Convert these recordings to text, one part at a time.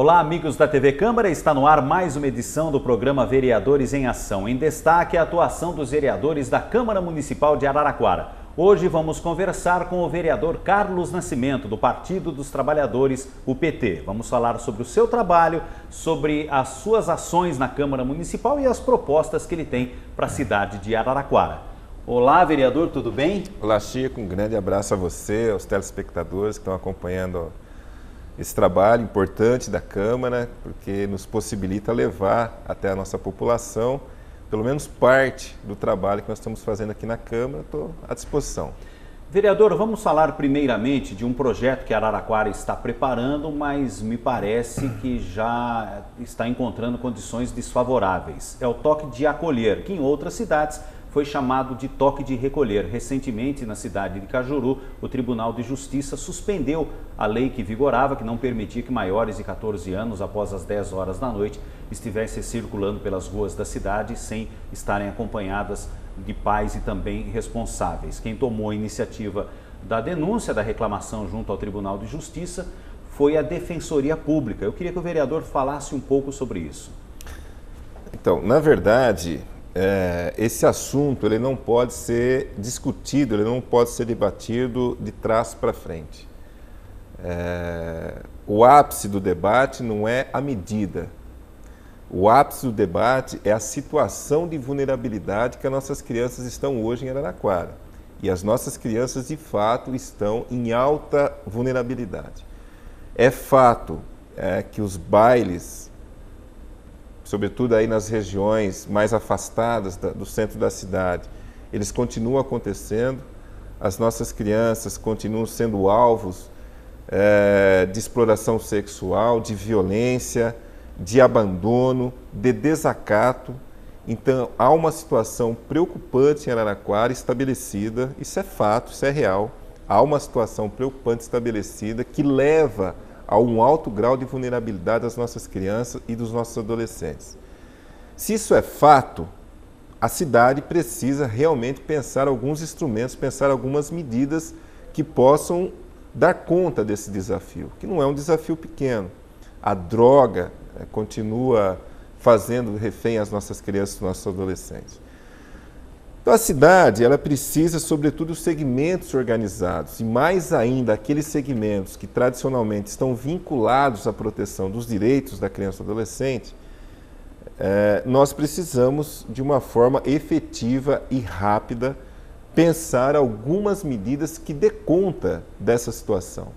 Olá, amigos da TV Câmara, está no ar mais uma edição do programa Vereadores em Ação. Em destaque, a atuação dos vereadores da Câmara Municipal de Araraquara. Hoje vamos conversar com o vereador Carlos Nascimento, do Partido dos Trabalhadores, o PT. Vamos falar sobre o seu trabalho, sobre as suas ações na Câmara Municipal e as propostas que ele tem para a cidade de Araraquara. Olá, vereador, tudo bem? Olá, Chico, um grande abraço a você, aos telespectadores que estão acompanhando esse trabalho importante da Câmara, porque nos possibilita levar até a nossa população, pelo menos parte do trabalho que nós estamos fazendo aqui na Câmara. Estou à disposição. Vereador, vamos falar primeiramente de um projeto que Araraquara está preparando, mas me parece que já está encontrando condições desfavoráveis. É o toque de acolher, que em outras cidades foi chamado de toque de recolher. Recentemente, na cidade de Cajuru, o Tribunal de Justiça suspendeu a lei que vigorava, que não permitia que maiores de 14 anos, após as 10 horas da noite, estivessem circulando pelas ruas da cidade sem estarem acompanhadas de pais e também responsáveis. Quem tomou a iniciativa da denúncia, da reclamação junto ao Tribunal de Justiça, foi a Defensoria Pública. Eu queria que o vereador falasse um pouco sobre isso. Então, na verdade, esse assunto ele não pode ser discutido, ele não pode ser debatido de trás para frente. O ápice do debate não é a medida. O ápice do debate é a situação de vulnerabilidade que as nossas crianças estão hoje em Araraquara. E as nossas crianças, de fato, estão em alta vulnerabilidade. É fato que os bailes, sobretudo aí nas regiões mais afastadas do centro da cidade, eles continuam acontecendo, as nossas crianças continuam sendo alvos de exploração sexual, de violência, de abandono, de desacato. Então, há uma situação preocupante em Araraquara estabelecida, isso é fato, isso é real, há uma situação preocupante estabelecida que leva a um alto grau de vulnerabilidade das nossas crianças e dos nossos adolescentes. Se isso é fato, a cidade precisa realmente pensar alguns instrumentos, pensar algumas medidas que possam dar conta desse desafio, que não é um desafio pequeno. A droga continua fazendo refém as nossas crianças e nossos adolescentes. Então, a cidade, ela precisa, sobretudo, dos segmentos organizados, e mais ainda, aqueles segmentos que tradicionalmente estão vinculados à proteção dos direitos da criança e do adolescente. Nós precisamos, de uma forma efetiva e rápida, pensar algumas medidas que dê conta dessa situação.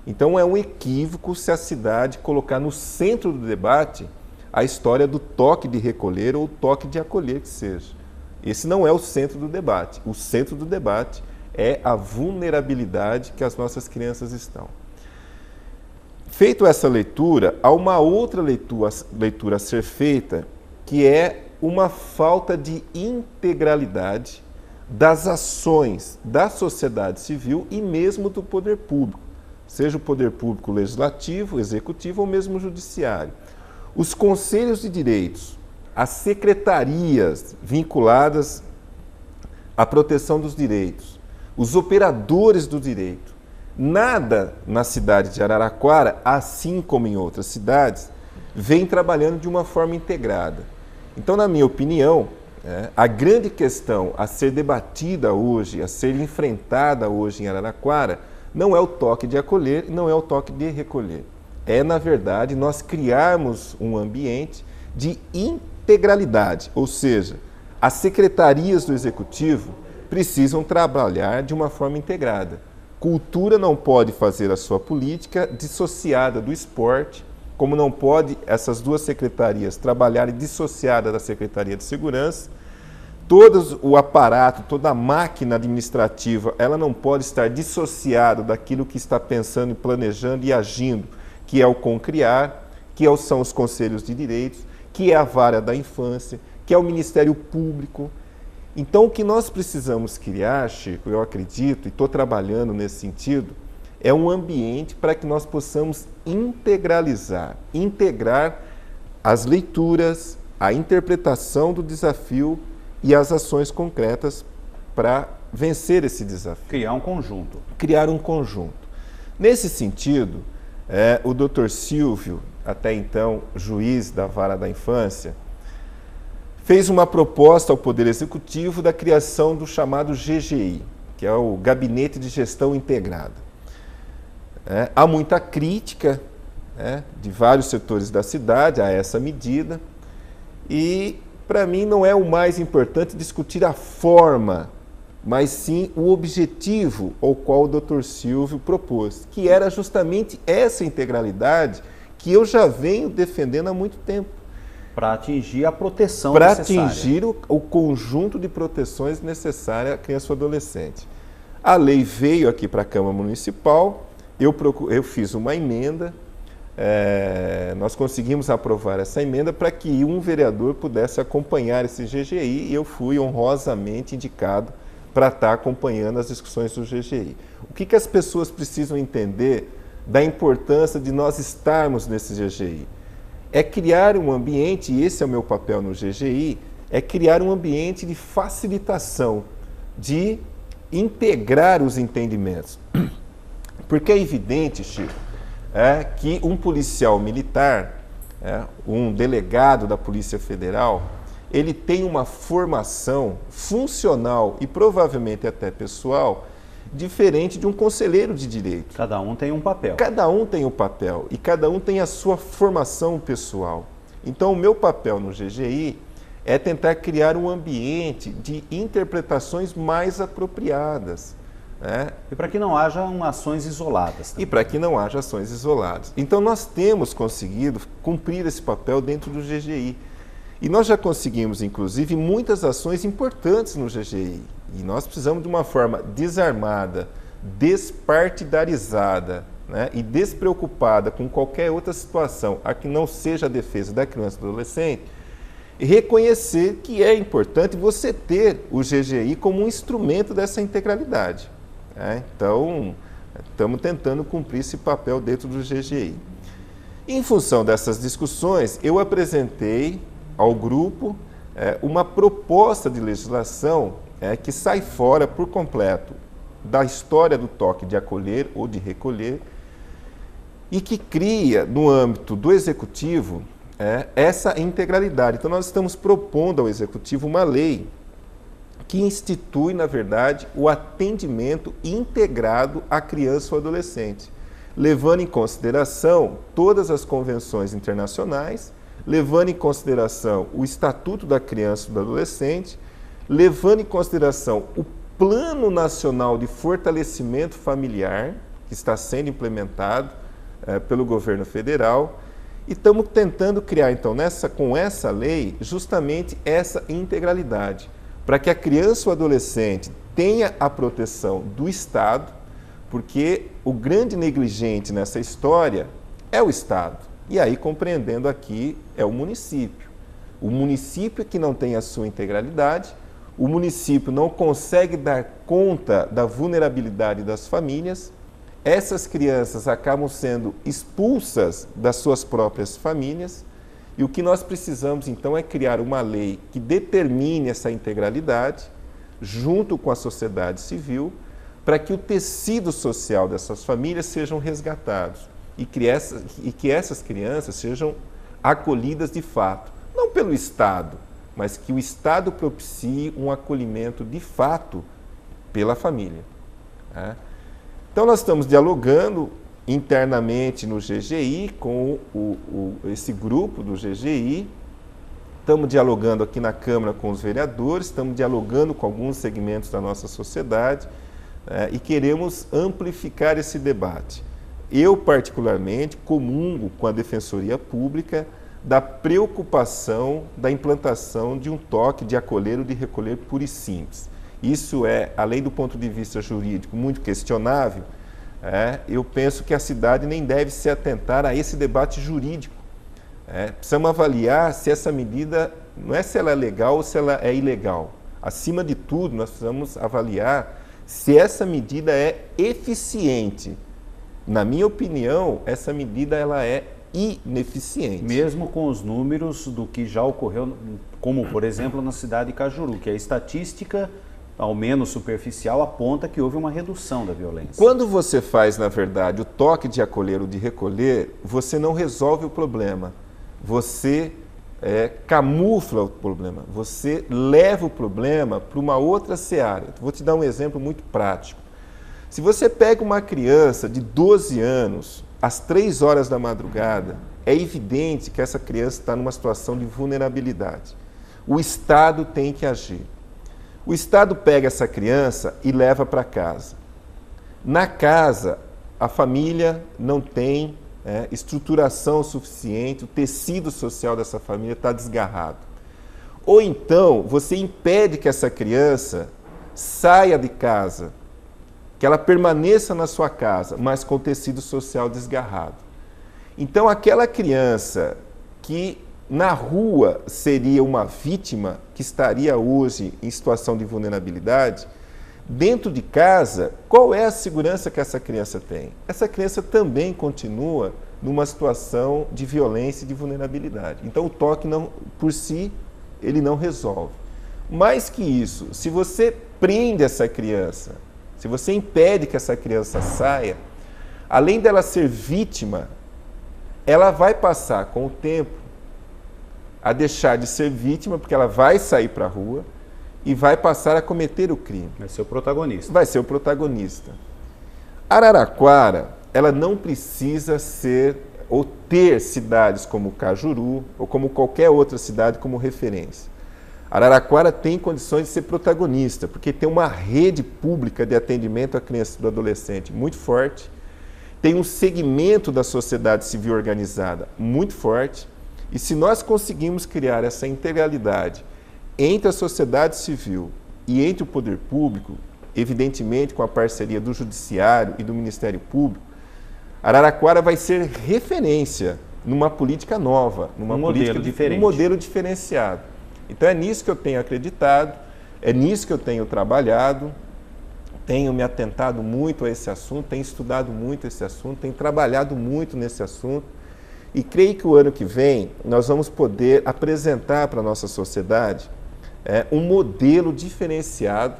Então, é um equívoco se a cidade colocar no centro do debate a história do toque de recolher ou toque de acolher que seja. Esse não é o centro do debate. O centro do debate é a vulnerabilidade que as nossas crianças estão. Feito essa leitura, há uma outra leitura a ser feita, que é uma falta de integralidade das ações da sociedade civil e mesmo do poder público, seja o poder público legislativo, executivo ou mesmo judiciário. Os conselhos de direitos, as secretarias vinculadas à proteção dos direitos, os operadores do direito, nada na cidade de Araraquara, assim como em outras cidades, vem trabalhando de uma forma integrada. Então, na minha opinião, a grande questão a ser debatida hoje, a ser enfrentada hoje em Araraquara, não é o toque de acolher e não é o toque de recolher. É, na verdade, nós criarmos um ambiente de integralidade, ou seja, as secretarias do Executivo precisam trabalhar de uma forma integrada. Cultura não pode fazer a sua política dissociada do esporte, como não pode essas duas secretarias trabalharem dissociadas da Secretaria de Segurança. Todo o aparato, toda a máquina administrativa, ela não pode estar dissociada daquilo que está pensando, planejando e agindo, que é o CONCRIAR, que são os Conselhos de Direitos, que é a Vara da Infância, que é o Ministério Público. Então, o que nós precisamos criar, Chico, eu acredito, e estou trabalhando nesse sentido, é um ambiente para que nós possamos integrar as leituras, a interpretação do desafio e as ações concretas para vencer esse desafio. Criar um conjunto. Criar um conjunto. Nesse sentido, O Dr. Silvio, até então juiz da Vara da Infância, fez uma proposta ao Poder Executivo da criação do chamado GGI, que é o Gabinete de Gestão Integrada. Há muita crítica de vários setores da cidade a essa medida e, para mim, não é o mais importante discutir a forma, mas sim o objetivo ao qual o Dr. Silvio propôs, que era justamente essa integralidade que eu já venho defendendo há muito tempo. Para atingir a proteção necessária. Para atingir o conjunto de proteções necessárias à criança ou adolescente. A lei veio aqui para a Câmara Municipal, eu fiz uma emenda, nós conseguimos aprovar essa emenda para que um vereador pudesse acompanhar esse GGI e eu fui honrosamente indicado para estar acompanhando as discussões do GGI. O que as pessoas precisam entender da importância de nós estarmos nesse GGI? É criar um ambiente, e esse é o meu papel no GGI, é criar um ambiente de facilitação, de integrar os entendimentos. Porque é evidente, Chico, que um policial militar, um delegado da Polícia Federal, ele tem uma formação funcional e provavelmente até pessoal diferente de um conselheiro de direito. Cada um tem um papel. Cada um tem um papel e cada um tem a sua formação pessoal. Então, o meu papel no GGI é tentar criar um ambiente de interpretações mais apropriadas. E para que não haja ações isoladas. E para que não haja ações isoladas. Então, nós temos conseguido cumprir esse papel dentro do GGI. E nós já conseguimos, inclusive, muitas ações importantes no GGI. E nós precisamos de uma forma desarmada, despartidarizada, e despreocupada com qualquer outra situação, a que não seja a defesa da criança e do adolescente, e reconhecer que é importante você ter o GGI como um instrumento dessa integralidade. Então, estamos tentando cumprir esse papel dentro do GGI. Em função dessas discussões, eu apresentei ao grupo uma proposta de legislação que sai fora por completo da história do toque de acolher ou de recolher e que cria, no âmbito do Executivo, essa integralidade. Então, nós estamos propondo ao Executivo uma lei que institui, na verdade, o atendimento integrado à criança ou adolescente, levando em consideração todas as convenções internacionais, levando em consideração o Estatuto da Criança e do Adolescente, levando em consideração o Plano Nacional de Fortalecimento Familiar, que está sendo implementado pelo governo federal, e estamos tentando criar, então, com essa lei, justamente essa integralidade, para que a criança ou adolescente tenha a proteção do Estado, porque o grande negligente nessa história é o Estado. E aí, compreendendo aqui, é o município. O município que não tem a sua integralidade, o município não consegue dar conta da vulnerabilidade das famílias, essas crianças acabam sendo expulsas das suas próprias famílias, e o que nós precisamos, então, é criar uma lei que determine essa integralidade, junto com a sociedade civil, para que o tecido social dessas famílias sejam resgatados e que essas crianças sejam acolhidas de fato, não pelo Estado, mas que o Estado propicie um acolhimento de fato pela família. Então, nós estamos dialogando internamente no GGI com esse grupo do GGI, estamos dialogando aqui na Câmara com os vereadores, estamos dialogando com alguns segmentos da nossa sociedade e queremos amplificar esse debate. Eu, particularmente, comungo com a Defensoria Pública da preocupação da implantação de um toque de acolher ou de recolher puro e simples. Isso é, além do ponto de vista jurídico, muito questionável. Eu penso que a cidade nem deve se atentar a esse debate jurídico. Precisamos avaliar se essa medida, não é se ela é legal ou se ela é ilegal. Acima de tudo, nós precisamos avaliar se essa medida é eficiente. Na minha opinião, essa medida ela é ineficiente. Mesmo com os números do que já ocorreu, como, por exemplo, na cidade de Cajuru, que a estatística ao menos superficial, aponta que houve uma redução da violência. Quando você faz, na verdade, o toque de acolher ou de recolher, você não resolve o problema. Você camufla o problema. Você leva o problema para uma outra seara. Vou te dar um exemplo muito prático. Se você pega uma criança de 12 anos, às 3 horas da madrugada, é evidente que essa criança está numa situação de vulnerabilidade. O Estado tem que agir. O Estado pega essa criança e leva para casa. Na casa, a família não tem estruturação suficiente, o tecido social dessa família está desgarrado. Ou então, você impede que essa criança saia de casa, que ela permaneça na sua casa, mas com o tecido social desgarrado. Então, aquela criança que na rua seria uma vítima, que estaria hoje em situação de vulnerabilidade, dentro de casa, qual é a segurança que essa criança tem? Essa criança também continua numa situação de violência e de vulnerabilidade. Então, o toque, por si, ele não resolve. Mais que isso, se você prende essa criança, se você impede que essa criança saia, além dela ser vítima, ela vai passar com o tempo a deixar de ser vítima, porque ela vai sair para a rua e vai passar a cometer o crime. Vai ser o protagonista. Vai ser o protagonista. Araraquara, ela não precisa ser ou ter cidades como Cajuru ou como qualquer outra cidade como referência. Araraquara tem condições de ser protagonista, porque tem uma rede pública de atendimento à criança e do adolescente muito forte, tem um segmento da sociedade civil organizada muito forte, e se nós conseguimos criar essa integralidade entre a sociedade civil e entre o poder público, evidentemente com a parceria do Judiciário e do Ministério Público, Araraquara vai ser referência numa política nova, numa política diferente, um modelo diferenciado. Então é nisso que eu tenho acreditado, é nisso que eu tenho trabalhado, tenho me atentado muito a esse assunto, tenho estudado muito esse assunto, tenho trabalhado muito nesse assunto. E creio que o ano que vem nós vamos poder apresentar para a nossa sociedade um modelo diferenciado,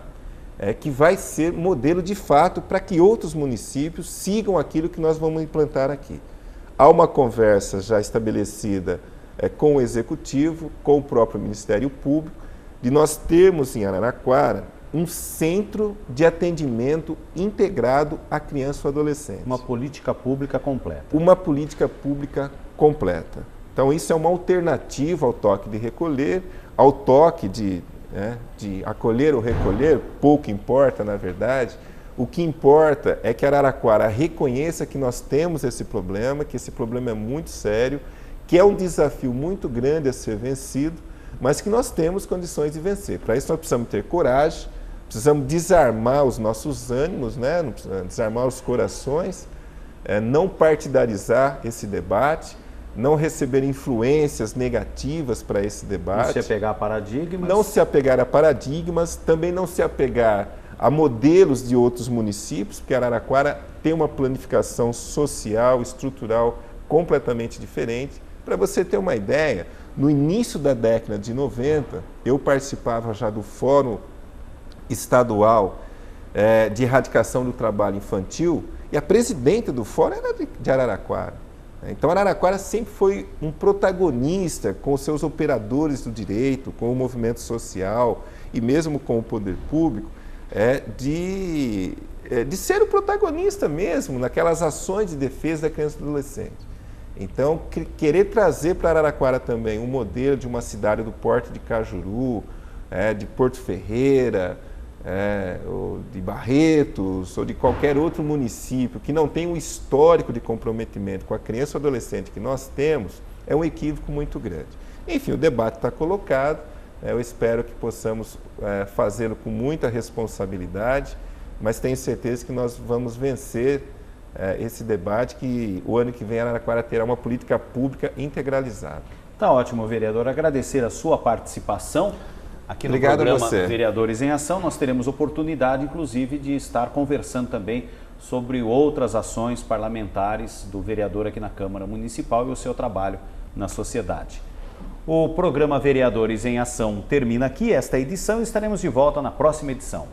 que vai ser modelo de fato para que outros municípios sigam aquilo que nós vamos implantar aqui. Há uma conversa já estabelecida com o Executivo, com o próprio Ministério Público, de nós termos em Araraquara um centro de atendimento integrado à criança ou adolescente. Uma política pública completa. Uma política pública completa. Então, isso é uma alternativa ao toque de recolher, ao toque de acolher ou recolher, pouco importa, na verdade. O que importa é que Araraquara reconheça que nós temos esse problema, que esse problema é muito sério, que é um desafio muito grande a ser vencido, mas que nós temos condições de vencer. Para isso, nós precisamos ter coragem, precisamos desarmar os nossos ânimos, desarmar os corações, não partidarizar esse debate, não receber influências negativas para esse debate. Não se apegar a paradigmas. Não se apegar a paradigmas, também não se apegar a modelos de outros municípios, porque Araraquara tem uma planificação social, estrutural completamente diferente. Para você ter uma ideia, no início da década de 90, eu participava já do Fórum Estadual de Erradicação do Trabalho Infantil e a presidenta do Fórum era de Araraquara. Então, Araraquara sempre foi um protagonista com os seus operadores do direito, com o movimento social e mesmo com o poder público, de ser o protagonista mesmo naquelas ações de defesa da criança e do adolescente. Então, querer trazer para Araraquara também um modelo de uma cidade do porte de Cajuru, de Porto Ferreira, ou de Barretos, ou de qualquer outro município que não tem um histórico de comprometimento com a criança ou adolescente que nós temos, é um equívoco muito grande. Enfim, o debate está colocado, eu espero que possamos fazê-lo com muita responsabilidade, mas tenho certeza que nós vamos vencer esse debate, que o ano que vem a Araraquara terá uma política pública integralizada. Tá ótimo, vereador. Agradecer a sua participação aqui no Obrigado programa a você. Vereadores em Ação. Nós teremos oportunidade, inclusive, de estar conversando também sobre outras ações parlamentares do vereador aqui na Câmara Municipal e o seu trabalho na sociedade. O programa Vereadores em Ação termina aqui esta edição e estaremos de volta na próxima edição.